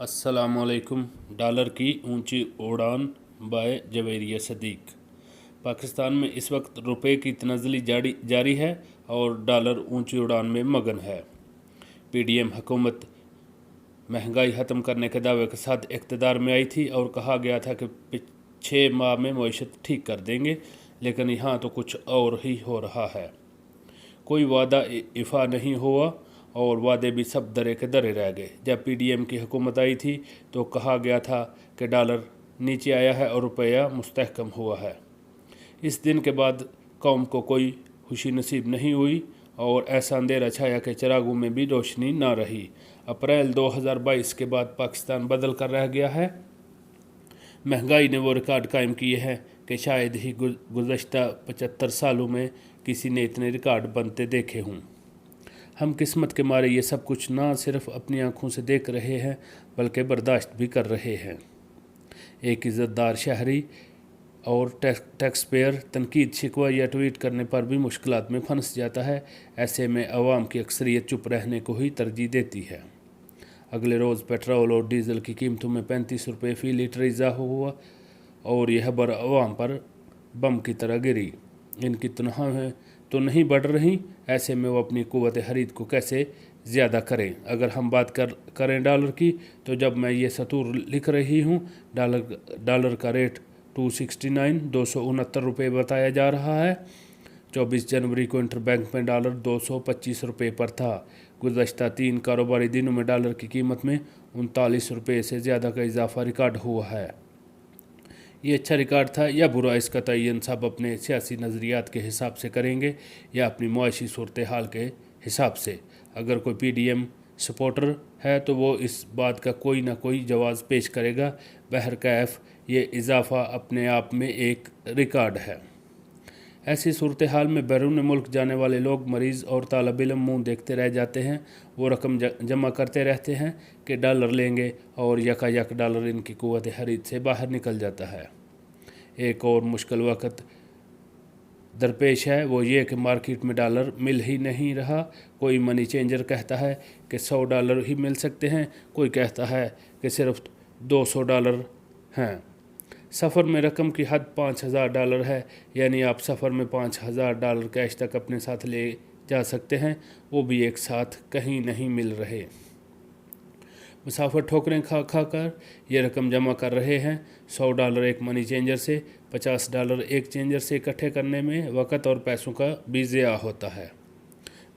अस्सलामुअलैकुम। डॉलर की ऊंची उड़ान बाय जवेरिया सदीक। पाकिस्तान में इस वक्त रुपए की तनज़्ज़ुली जारी है और डॉलर ऊंची उड़ान में मगन है। पीडीएम हुकूमत महंगाई ख़त्म करने के दावे के साथ इक़्तिदार में आई थी और कहा गया था कि 6 माह में मईशत ठीक कर देंगे, लेकिन यहाँ तो कुछ और ही हो रहा है। कोई वादा इफ़ा नहीं हुआ और वादे भी सब दरे के दरे रह गए। जब पीडीएम की हुकूमत आई थी तो कहा गया था कि डॉलर नीचे आया है और रुपया मुस्तहकम हुआ है। इस दिन के बाद कौम को कोई खुशी नसीब नहीं हुई और ऐसा अंधेरा छाया कि चिरागों में भी रोशनी ना रही। अप्रैल 2022 के बाद पाकिस्तान बदल कर रह गया है। महंगाई ने वो रिकॉर्ड कायम किए हैं कि शायद ही गुज़श्ता 75 सालों में किसी ने इतने रिकॉर्ड बनते देखे हों। हम किस्मत के मारे ये सब कुछ ना सिर्फ अपनी आंखों से देख रहे हैं बल्कि बर्दाश्त भी कर रहे हैं। एक इज़्ज़तदार शहरी और टैक्स पेयर तनकीद, शिकवा या ट्वीट करने पर भी मुश्किलात में फंस जाता है। ऐसे में अवाम की अक्सरियत चुप रहने को ही तरजीह देती है। अगले रोज़ पेट्रोल और डीज़ल की कीमतों में 35 रुपये फ़ी लीटर इजाफा हुआ और यह खबर अवाम पर बम की तरह गिरी। इनकी तनख्वाहें तो नहीं बढ़ रही, ऐसे में वो अपनी क़ुव्वत ख़रीद को कैसे ज़्यादा करें। अगर हम बात करें डॉलर की, तो जब मैं ये सतूर लिख रही हूँ, डॉलर का रेट 269 रुपये बताया जा रहा है। 24 जनवरी को इंटरबैंक में डॉलर 225 रुपये पर था। गुज़श्ता 3 कारोबारी दिनों में डॉलर की कीमत में 39 रुपये से ज़्यादा का इजाफा रिकॉर्ड हुआ है। ये अच्छा रिकॉर्ड था या बुरा, इसका तयन सब अपने सियासी नज़रियात के हिसाब से करेंगे या अपनी मुआशी सूरत हाल के हिसाब से। अगर कोई पीडीएम सपोर्टर है तो वो इस बात का कोई ना कोई जवाब पेश करेगा। बहरकैफ ये इजाफा अपने आप में एक रिकॉर्ड है। ऐसी सूरत हाल में बैरून मुल्क जाने वाले लोग, मरीज़ और तालिब इल्म मुँह देखते रह जाते हैं। वो रकम जमा करते रहते हैं कि डॉलर लेंगे और यकायक डॉलर इनकी क़ुव्वत ख़रीद से बाहर निकल जाता है। एक और मुश्किल वक़्त दरपेश है, वो ये कि मार्केट में डॉलर मिल ही नहीं रहा। कोई मनी चेंजर कहता है कि $100 ही मिल सकते हैं, कोई कहता है कि सिर्फ $200 हैं। सफ़र में रकम की हद $5000 है, यानी आप सफ़र में $5000 कैश तक अपने साथ ले जा सकते हैं, वो भी एक साथ कहीं नहीं मिल रहे। मुसाफिर ठोकरें खा खा कर ये रकम जमा कर रहे हैं। $100 एक मनी चेंजर से, $50 एक चेंजर से इकट्ठे करने में वक़्त और पैसों का भी ज़िया होता है।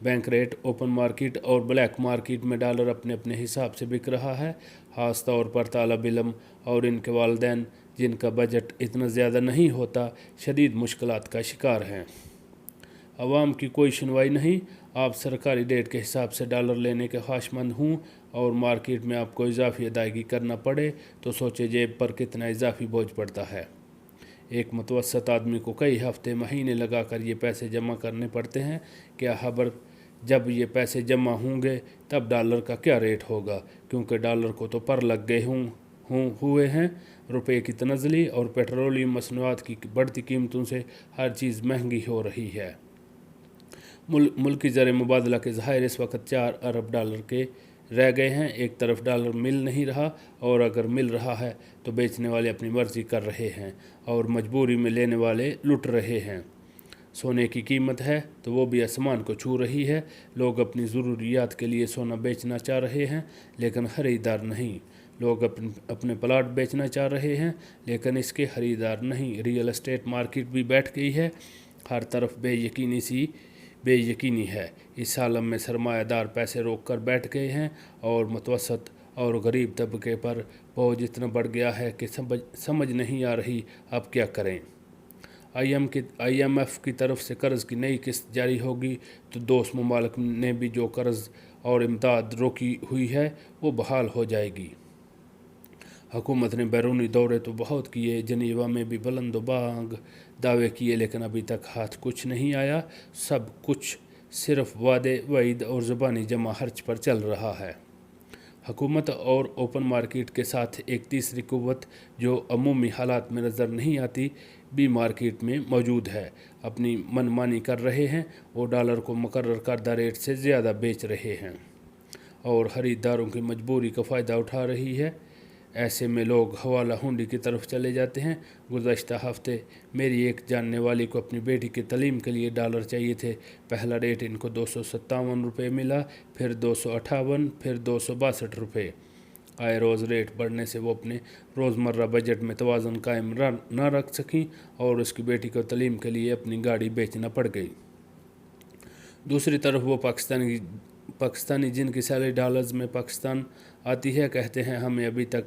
बैंक रेट, ओपन मार्केट और ब्लैक मार्केट में डॉलर अपने अपने हिसाब से बिक रहा है। ख़ास तौर पर तालिब इल्म और इनके वालिदैन, जिनका बजट इतना ज़्यादा नहीं होता, शदीद मुश्किलात का शिकार हैं। अवाम की कोई सुनवाई नहीं। आप सरकारी रेट के हिसाब से डॉलर लेने के ख्वाहिशमंद हों और मार्केट में आपको इजाफी अदायगी करना पड़े तो सोचे जेब पर कितना इजाफी बोझ पड़ता है। एक मुतवस्सत आदमी को कई हफ्ते महीने लगा कर ये पैसे जमा करने पड़ते हैं। क्या खबर जब ये पैसे जमा होंगे तब डॉलर का क्या रेट होगा, क्योंकि डॉलर को तो पर लग गए हुए हैं। रुपए की तनज़्ज़ुली और पेट्रोलियम मसनूआत की बढ़ती कीमतों से हर चीज़ महंगी हो रही है। मुल्की ज़र मुबादला के ज़खायर इस वक्त $4 अरब के रह गए हैं। एक तरफ डॉलर मिल नहीं रहा और अगर मिल रहा है तो बेचने वाले अपनी मर्ज़ी कर रहे हैं और मजबूरी में लेने वाले लुट रहे हैं। सोने की कीमत है तो वो भी आसमान को छू रही है। लोग अपनी ज़रूरियात के लिए सोना बेचना चाह रहे हैं लेकिन ख़रीदार नहीं। लोग अपने प्लाट बेचना चाह रहे हैं लेकिन इसके ख़रीदार नहीं। रियल एस्टेट मार्केट भी बैठ गई है। हर तरफ बेयकीनी है। इस आलम में सरमायादार पैसे रोक कर बैठ गए हैं और मुतवसत और गरीब तबके पर बोझ इतना बढ़ गया है कि समझ नहीं आ रही अब क्या करें। IMF की तरफ से कर्ज़ की नई किस्त जारी होगी तो दोस्त ममालिक ने भी जो कर्ज़ और इमदाद रोकी हुई है वो बहाल हो जाएगी। हुकूमत ने बैरूनी दौरे तो बहुत किए, जनीवा में भी बुलंद-बांग दावे किए, लेकिन अभी तक हाथ कुछ नहीं आया। सब कुछ सिर्फ वादे वईद और ज़ुबानी जमा खर्च पर चल रहा है। हुकूमत और ओपन मार्केट के साथ एक तीसरी क़ुव्वत जो अमूमी हालात में नज़र नहीं आती भी मार्केट में मौजूद है। अपनी मनमानी कर रहे हैं। वो डॉलर को मुकर्रर करदा रेट से ज़्यादा बेच रहे हैं। और ख़रीदारों की मजबूरी का फ़ायदा उठा रही है। ऐसे में लोग हवाला हुंडी की तरफ चले जाते हैं। गुज़श्ता हफ्ते मेरी एक जानने वाली को अपनी बेटी की तालीम के लिए डॉलर चाहिए थे। पहला रेट इनको 257 रुपये मिला, फिर 258, फिर 262 रुपये। आए रोज़ रेट बढ़ने से वो अपने रोज़मर्रा बजट में तवाज़ुन कायम न रख सकीं और उसकी बेटी को तालीम के लिए अपनी गाड़ी बेचना पड़ गई। दूसरी तरफ वो पाकिस्तानी जिनकी सैलरी डॉलर्स में पाकिस्तान आती है कहते हैं हमें अभी तक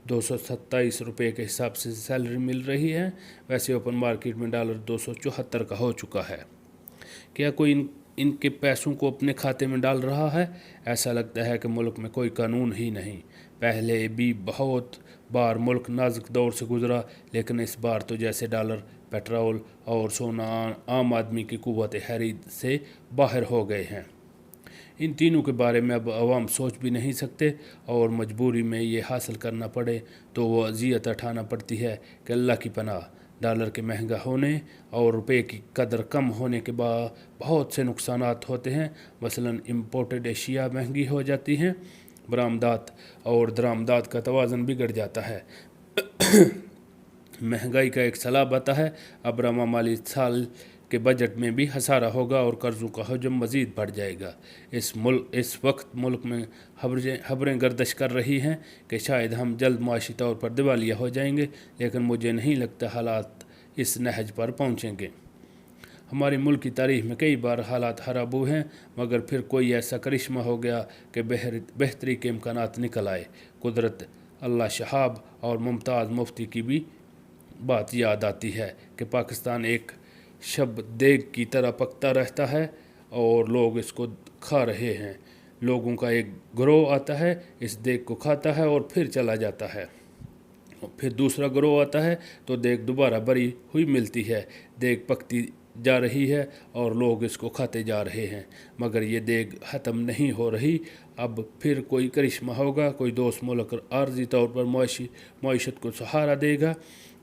227 रुपये के हिसाब से सैलरी मिल रही है। वैसे ओपन मार्केट में डॉलर 274 का हो चुका है। क्या कोई इनके पैसों को अपने खाते में डाल रहा है? ऐसा लगता है कि मुल्क में कोई कानून ही नहीं। पहले भी बहुत बार मुल्क नाजुक दौर से गुजरा, लेकिन इस बार तो जैसे डॉलर, पेट्रोल और सोना आम आदमी की कुव्वत खरीद से बाहर हो गए हैं। इन तीनों के बारे में अब आवाम सोच भी नहीं सकते और मजबूरी में ये हासिल करना पड़े तो वो अजियत उठाना पड़ती है कि अल्लाह की पनाह। डॉलर के महंगा होने और रुपए की कदर कम होने के बाद बहुत से नुकसानात होते हैं। मसलन इम्पोर्टेड एशिया महंगी हो जाती हैं, बरामदात और दरामदात का तवाज़ुन बिगड़ जाता है। महंगाई का एक सैलाब आता है। अब रवा माली साल के बजट में भी खसारा होगा और कर्ज़ों का हजम मज़ीद बढ़ जाएगा। इस वक्त मुल्क में खबरें गर्दिश कर रही हैं कि शायद हम जल्द मुआशी तौर पर दिवालिया हो जाएंगे, लेकिन मुझे नहीं लगता हालात इस नहज पर पहुँचेंगे। हमारे मुल्क की तारीख़ में कई बार हालात खराब हुए हैं, मगर फिर कोई ऐसा करिश्मा हो गया कि बेहतरी के इम्कानात निकल आए। कुदरत, अल्लाह शहाब और मुमताज़ मुफ्ती की भी बात याद आती है कि पाकिस्तान एक शब देग की तरह पकता रहता है और लोग इसको खा रहे हैं। लोगों का एक ग्रोह आता है, इस देग को खाता है और फिर चला जाता है। फिर दूसरा ग्रोह आता है तो देग दोबारा बरी हुई मिलती है। देग पकती जा रही है और लोग इसको खाते जा रहे हैं, मगर ये देग ख़त्म नहीं हो रही। अब फिर कोई करिश्मा होगा, कोई दोस्त मुल्क आर्जी तौर पर मईशत को सहारा देगा,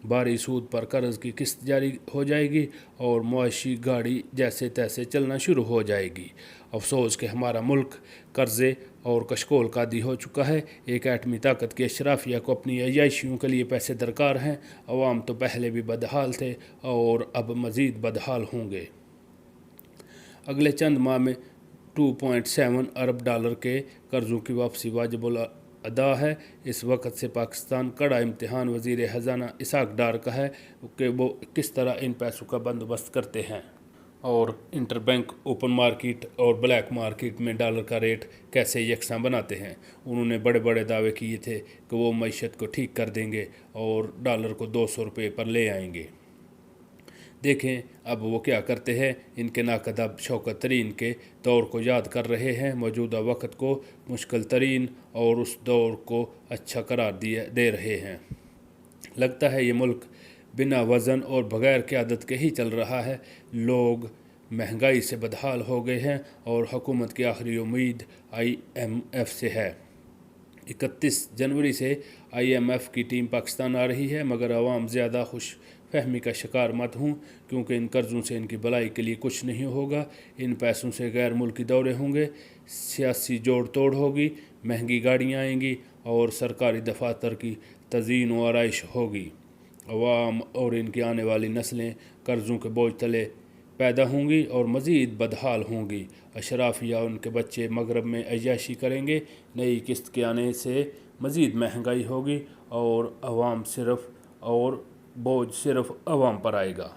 भारी सूद पर कर्ज की किस्त जारी हो जाएगी और मुआशी गाड़ी जैसे तैसे चलना शुरू हो जाएगी। अफसोस कि हमारा मुल्क कर्ज़े और कशकोल का आदी हो चुका है। एक एटमी ताकत के अशराफिया को अपनी अयाशियों के लिए पैसे दरकार हैं। अवाम तो पहले भी बदहाल थे और अब मज़ीद बदहाल होंगे। अगले चंद माह में 2.7 अरब डॉलर के कर्ज़ों की वापसी वाजिबुल अदा है। इस वक्त से पाकिस्तान कड़ा इम्तिहान वज़ीर ख़ज़ाना इसहाक़ डार का है कि वो किस तरह इन पैसों का बंदोबस्त करते हैं और इंटरबैंक, ओपन मार्केट और ब्लैक मार्केट में डॉलर का रेट कैसे यकसां बनाते हैं। उन्होंने बड़े बड़े दावे किए थे कि वो मईशत को ठीक कर देंगे और डॉलर को 200 रुपये पर ले आएंगे। देखें अब वो क्या करते हैं। इनके नाकद अब शौकत तरीन के दौर को याद कर रहे हैं, मौजूदा वक़्त को मुश्किल तरीन और उस दौर को अच्छा करार दे रहे हैं। लगता है ये मुल्क बिना वज़न और बग़ैर क़यादत के ही चल रहा है। लोग महंगाई से बदहाल हो गए हैं और हुकूमत की आखिरी उम्मीद IMF से है। 31 जनवरी से IMF की टीम पाकिस्तान आ रही है, मगर आवाम ज़्यादा खुश फहमी का शिकार मत हूँ, क्योंकि इन कर्ज़ों से इनकी भलाई के लिए कुछ नहीं होगा। इन पैसों से गैर मुल्की दौरे होंगे, सियासी जोड़ तोड़ होगी, महंगी गाड़ियाँ आएंगी और सरकारी दफातर की तज़ीन व आराइश होगी। अवाम और इनकी आने वाली नस्लें कर्ज़ों के बोझ तले पैदा होंगी और मज़ीद बदहाल होंगी। अशराफिया उनके बच्चे मगरब में अय्याशी करेंगे। नई किस्त के आने से मज़ीद महंगाई होगी और बोझ सिर्फ़ अवाम पर आएगा।